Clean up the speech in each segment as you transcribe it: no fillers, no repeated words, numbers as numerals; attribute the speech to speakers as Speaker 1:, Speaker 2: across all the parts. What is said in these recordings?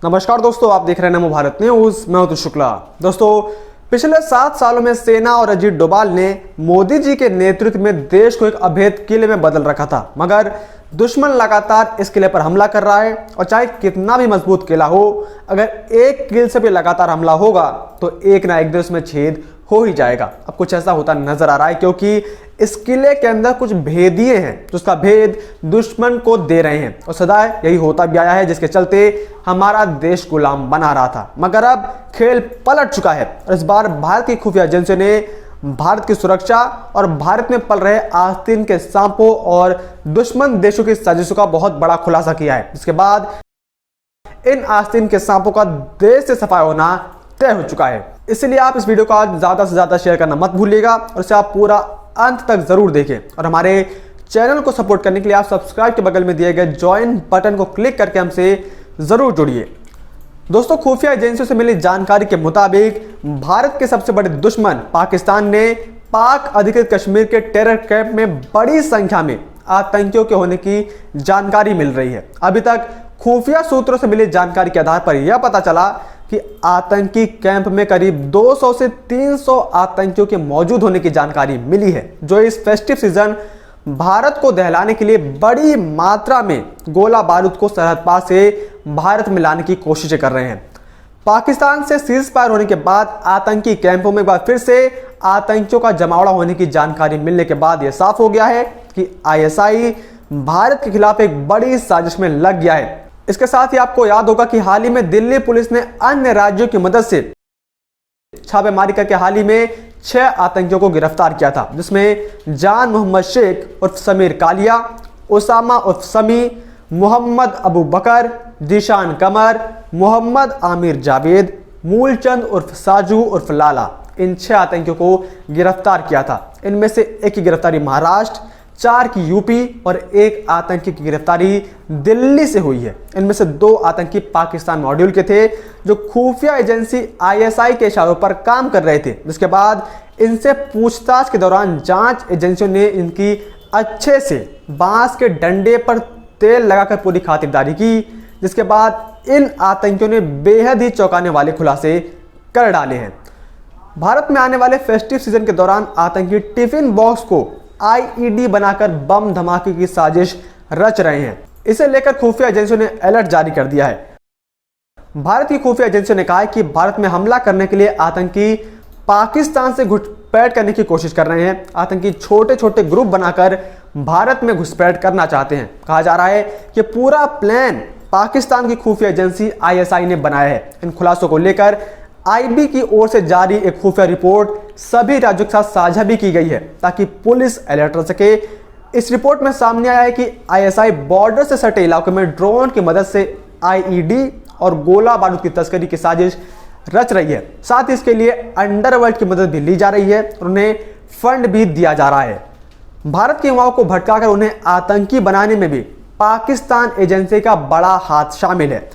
Speaker 1: नमस्कार दोस्तों, आप देख रहे हैं नमो भारत न्यूज। मैं हूं शुक्ला। दोस्तों, पिछले 7 सालों में सेना और अजीत डोभाल ने मोदी जी के नेतृत्व में देश को एक अभेद किले में बदल रखा था, मगर दुश्मन लगातार इस किले पर हमला कर रहा है। और चाहे कितना भी मजबूत किला हो, अगर एक कील से भी लगातार हमला होगा तो एक ना एक दिन उसमें छेद हो ही जाएगा। अब कुछ ऐसा होता नजर आ रहा है, क्योंकि इस किले के अंदर कुछ भेदिए हैं जो उसका भेद दुश्मन को दे रहे हैं, और सदा यही होता भी आया है, जिसके चलते हमारा देश गुलाम बना रहा था। मगर अब खेल पलट चुका है और इस बार भारत की खुफिया एजेंसियों ने भारत की सुरक्षा और भारत में पल रहे आस्तीन के सांपों और दुश्मन देशों की साजिशों का बहुत बड़ा खुलासा किया है। इसके बाद इन आस्तीन के सांपों का देश से सफाया होना तय हो चुका है। इसलिए आप इस वीडियो को आज ज्यादा से ज्यादा शेयर करना मत भूलिएगा और इसे आप पूरा अंत तक जरूर देखें। और हमारे चैनल को सपोर्ट करने के लिए आप सब्सक्राइब के बगल में दिए गए ज्वाइन बटन को क्लिक करके हमसे जरूर जुड़िए। दोस्तों, खुफिया एजेंसियों से मिली जानकारी के मुताबिक भारत के सबसे बड़े दुश्मन पाकिस्तान ने पाक अधिकृत कश्मीर के टेरर कैंप में बड़ी संख्या में आतंकियों के होने की जानकारी मिल रही है। अभी तक खुफिया सूत्रों से मिली जानकारी के आधार पर यह पता चला कि आतंकी कैंप में करीब 200 से 300 आतंकियों के मौजूद होने की जानकारी मिली है, जो इस फेस्टिव सीजन भारत को दहलाने के लिए बड़ी मात्रा में गोला बारूद को सरहद पार से भारत में लाने की कोशिशें कर रहे हैं। पाकिस्तान से सीज फायर होने के बाद आतंकी कैंपों में एक बार फिर से आतंकियों का जमावड़ा होने की जानकारी मिलने के बाद यह साफ हो गया है कि आईएसआई भारत के खिलाफ एक बड़ी साजिश में लग गया है। इसके साथ ही आपको याद होगा कि हाल ही में दिल्ली पुलिस ने अन्य राज्यों की मदद से छापेमारी करके हाल ही में 6 आतंकियों को गिरफ्तार किया था, जिसमें जान मोहम्मद शेख उर्फ समीर कालिया, उसामा उर्फ समी, मोहम्मद अबू बकर, जीशान कमर, मोहम्मद आमिर जावेद, मूलचंद उर्फ साजू उर्फ लाला, इन 6 आतंकियों को गिरफ्तार किया था। इनमें से एक की गिरफ्तारी महाराष्ट्र, 4 की यूपी और 1 आतंकी की गिरफ्तारी दिल्ली से हुई है। इनमें से 2 आतंकी पाकिस्तान मॉड्यूल के थे, जो खुफिया एजेंसी आईएसआई के इशारों पर काम कर रहे थे। जिसके बाद इनसे पूछताछ के दौरान जांच एजेंसियों ने इनकी अच्छे से बांस के डंडे पर तेल लगाकर पूरी खातिरदारी की, जिसके बाद इन आतंकियों ने बेहद ही चौंकाने वाले खुलासे कर डाले हैं। भारत में आने वाले फेस्टिव सीजन के दौरान आतंकी टिफिन बॉक्स को आईईडी बनाकर बम धमाके की साजिश रच रहे हैं। इसे लेकर खुफिया एजेंसियों ने अलर्ट जारी कर दिया है। भारत की खुफिया एजेंसियों ने कहा है कि भारत में हमला करने के लिए आतंकी पाकिस्तान से घुसपैठ करने की कोशिश कर रहे हैं। आतंकी छोटे छोटे ग्रुप बनाकर भारत में घुसपैठ करना चाहते हैं। कहा जा रहा है कि पूरा प्लान पाकिस्तान की खुफिया एजेंसी आईएसआई ने बनाया है। इन खुलासों को लेकर आईबी की ओर से जारी एक खुफिया रिपोर्ट सभी राज्यों के साथ साझा भी की गई है, ताकि पुलिस अलर्ट रह सके। इस रिपोर्ट में सामने आया है कि आईएसआई बॉर्डर से सटे इलाकों में ड्रोन की मदद से आईईडी और गोला बारूद की तस्करी की साजिश रच रही है। साथ ही इसके लिए अंडरवर्ल्ड की मदद भी ली जा रही है और उन्हें फंड भी दिया जा रहा है। भारत के युवाओं को भटकाकर उन्हें आतंकी बनाने में भी पाकिस्तान एजेंसी का बड़ा हाथ शामिल है।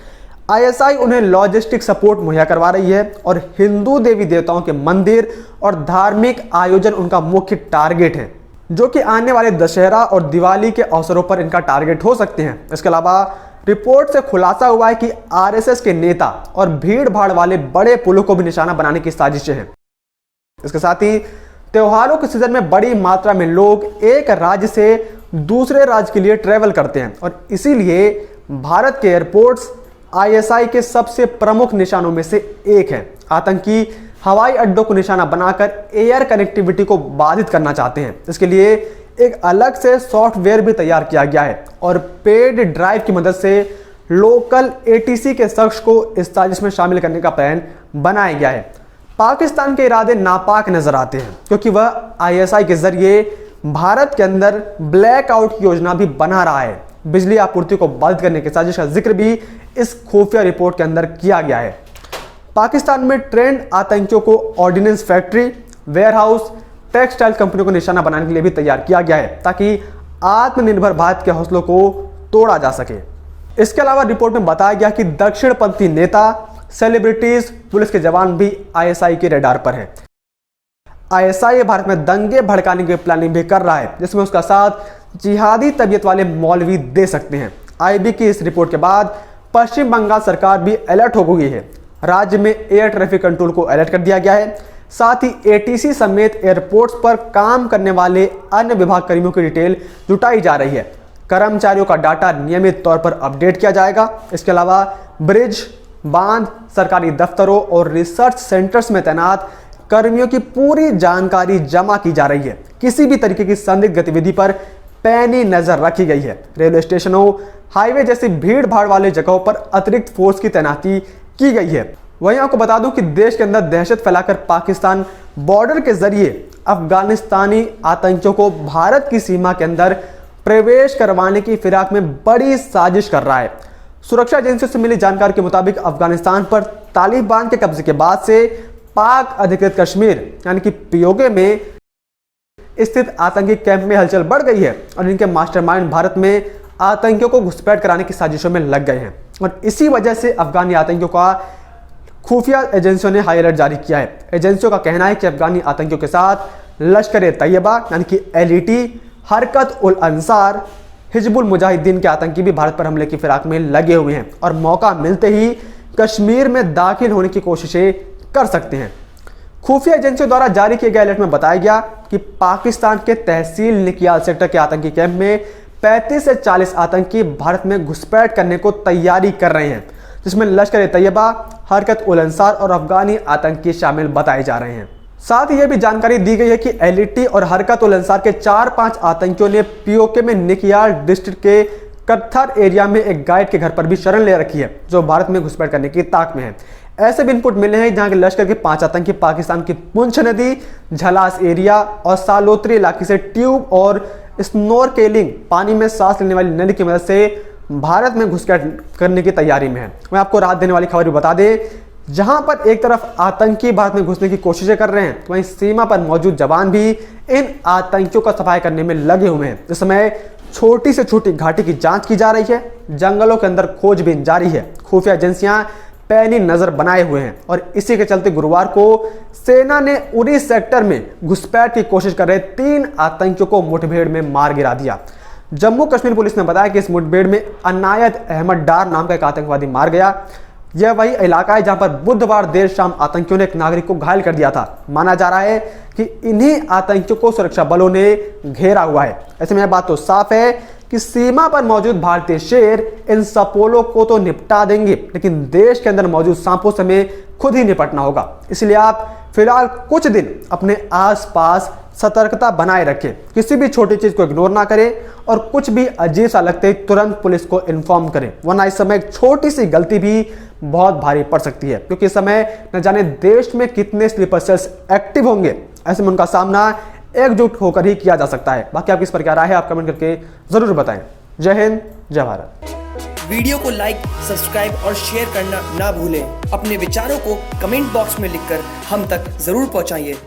Speaker 1: आईएसआई उन्हें लॉजिस्टिक सपोर्ट मुहैया करवा रही है और हिंदू देवी देवताओं के मंदिर और धार्मिक आयोजन उनका मुख्य टारगेट है, जो कि आने वाले दशहरा और दिवाली के अवसरों पर इनका टारगेट हो सकते हैं। इसके अलावा रिपोर्ट से खुलासा हुआ है कि आरएसएस के नेता और भीड़ भाड़ वाले बड़े पुलों को भी निशाना बनाने की साजिशें हैं। इसके साथ ही त्योहारों के सीजन में बड़ी मात्रा में लोग एक राज्य से दूसरे राज्य के लिए ट्रेवल करते हैं और इसीलिए भारत के एयरपोर्ट्स आईएसआई के सबसे प्रमुख निशानों में से एक है। आतंकी हवाई अड्डों को निशाना बनाकर एयर कनेक्टिविटी को बाधित करना चाहते हैं। इसके लिए एक अलग से सॉफ्टवेयर भी तैयार किया गया है और पेड ड्राइव की मदद से लोकल एटीसी के शख्स को इस साजिश में शामिल करने का प्लान बनाया गया है। पाकिस्तान के इरादे नापाक नजर आते हैं, क्योंकि वह आईएसआई के जरिए भारत के अंदर ब्लैकआउट की योजना भी बना रहा है। बिजली आपूर्ति को बाधित करने की साजिश का जिक्र भी इस खुफिया रिपोर्ट के अंदर किया गया है। पाकिस्तान में ट्रेंड आतंकियों को ऑर्डिनेंस फैक्ट्री, वेयरहाउस, टेक्सटाइल कंपनियों को निशाना बनाने के लिए भी तैयार किया गया है, ताकि आत्मनिर्भर भारत के हौसलों को तोड़ा जा सके। इसके अलावा रिपोर्ट में बताया गया कि दक्षिणपंथी नेता, सेलिब्रिटीज, पुलिस के जवान भी आईएसआई के रडार पर है। आईएसआई भारत में दंगे भड़काने की प्लानिंग भी कर रहा है, जिसमें उसका साथ जिहादी तबीयत वाले मौलवी दे सकते हैं। आईबी की इस रिपोर्ट के बाद पश्चिम बंगाल सरकार भी अलर्ट हो गई है। राज्य में एयर ट्रैफिक कंट्रोल को अलर्ट कर दिया गया है। साथ ही एटीसी समेत एयरपोर्ट्स पर काम करने वाले अन्य विभाग कर्मियों की डिटेल जुटाई जा रही है। कर्मचारियों का डाटा नियमित तौर पर अपडेट किया जाएगा। इसके अलावा ब्रिज, बांध, सरकारी दफ्तरों और रिसर्च सेंटर्स में तैनात कर्मियों की पूरी जानकारी जमा की जा रही है। किसी भी तरीके की संदिग्ध गतिविधि पर पैनी नजर रखी गई है। रेलवे स्टेशनों, हाईवे जैसी भीड़ भाड़ वाले जगहों पर अतिरिक्त फोर्स की तैनाती की गई है। वहीं आपको बता दूं कि देश के अंदर दहशत फैलाकर पाकिस्तान बॉर्डर के जरिए अफगानिस्तानी आतंकियों को भारत की सीमा के अंदर प्रवेश करवाने की फिराक में बड़ी साजिश कर रहा है। सुरक्षा एजेंसियों से मिली जानकारी के मुताबिक अफगानिस्तान पर तालिबान के कब्जे के बाद से पाक अधिकृत कश्मीर यानी कि पीओके में स्थित आतंकी कैंप में हलचल बढ़ गई है और इनके मास्टरमाइंड भारत में आतंकियों को घुसपैठ कराने की साजिशों में लग गए हैं। और इसी वजह से अफगानी आतंकियों का खुफिया एजेंसियों ने हाई अलर्ट जारी किया है। एजेंसियों का कहना है कि अफगानी आतंकियों के साथ लश्कर ए तैयबा यानी कि एलईटी, हरकत उल अंसार, हिजबुल मुजाहिदीन के आतंकी भी भारत पर हमले की फिराक में लगे हुए हैं और मौका मिलते ही कश्मीर में दाखिल होने की कोशिशें कर सकते हैं। खुफिया एजेंसियों द्वारा जारी किए गए अलर्ट में बताया गया कि पाकिस्तान के तहसील निकियाल सेक्टर के आतंकी कैंप में 35 से 40 आतंकी भारत में घुसपैठ करने को तैयारी कर रहे हैं, जिसमें लश्कर ए तैयबा, हरकत उल अंसार और अफगानी आतंकी शामिल बताए जा रहे हैं। साथ ही यह भी जानकारी दी गई है कि एलईटी और हरकत उल अंसार के 4-5 आतंकियों ने पीओके में निकियाल डिस्ट्रिक्ट के कत्थर एरिया में एक गाइड के घर पर भी शरण ले रखी है, जो भारत में घुसपैठ करने की ताक में है। ऐसे भी इनपुट मिले हैं जहां के लश्कर के 5 आतंकी पाकिस्तान की पुंछ नदी, झलास एरिया और सालोत्री इलाके से ट्यूब और स्नोरकेलिंग पानी में सांस लेने वाली नली की मदद से भारत में घुसपैठ करने की तैयारी में है। मैं आपको राहत देने वाली खबर भी बता दें, जहां पर एक तरफ आतंकी भारत में घुसने की कोशिशें कर रहे हैं, वहीं सीमा पर मौजूद जवान भी इन आतंकियों का सफाई करने में लगे हुए हैं। इस समय छोटी से छोटी घाटी की जांच की जा रही है, जंगलों के अंदर खोजबीन जारी है, खुफिया एजेंसियां पैनी नजर बनाए हुए हैं और इसी के चलते गुरुवार को सेना ने उरी सेक्टर में घुसपैठ की कोशिश कर रहे 3 आतंकियों को मुठभेड़ में मार गिरा दिया। जम्मू कश्मीर पुलिस ने बताया कि इस मुठभेड़ में अनायत अहमद डार नाम का एक आतंकवादी मार गया। यह वही इलाका है जहां पर बुधवार देर शाम आतंकियों ने एक नागरिक को घायल कर दिया था। माना जा रहा है कि इन्हीं आतंकियों को सुरक्षा बलों ने घेरा हुआ है। ऐसे में बात तो साफ है कि सीमा पर मौजूद भारतीय शेर इन सपोलों को तो निपटा देंगे, लेकिन देश के अंदर मौजूद सांपों से हमें खुद ही निपटना होगा। इसलिए आप फिलहाल कुछ दिन अपने आसपास सतर्कता बनाए रखें, किसी भी छोटी चीज को इग्नोर ना करें और कुछ भी अजीब सा लगते ही तुरंत पुलिस को इन्फॉर्म करें, वरना इस समय एक छोटी सी गलती भी बहुत भारी पड़ सकती है, क्योंकि इस समय न जाने देश में कितने स्लीपर सेल्स एक्टिव होंगे। ऐसे में उनका सामना एकजुट होकर ही किया जा सकता है। बाकी आपकी इस पर क्या राय है, आप कमेंट करके जरूर बताएं। जय हिंद, जय भारत।
Speaker 2: वीडियो को लाइक, सब्सक्राइब और शेयर करना ना भूलें। अपने विचारों को कमेंट बॉक्स में लिखकर हम तक जरूर पहुंचाइए।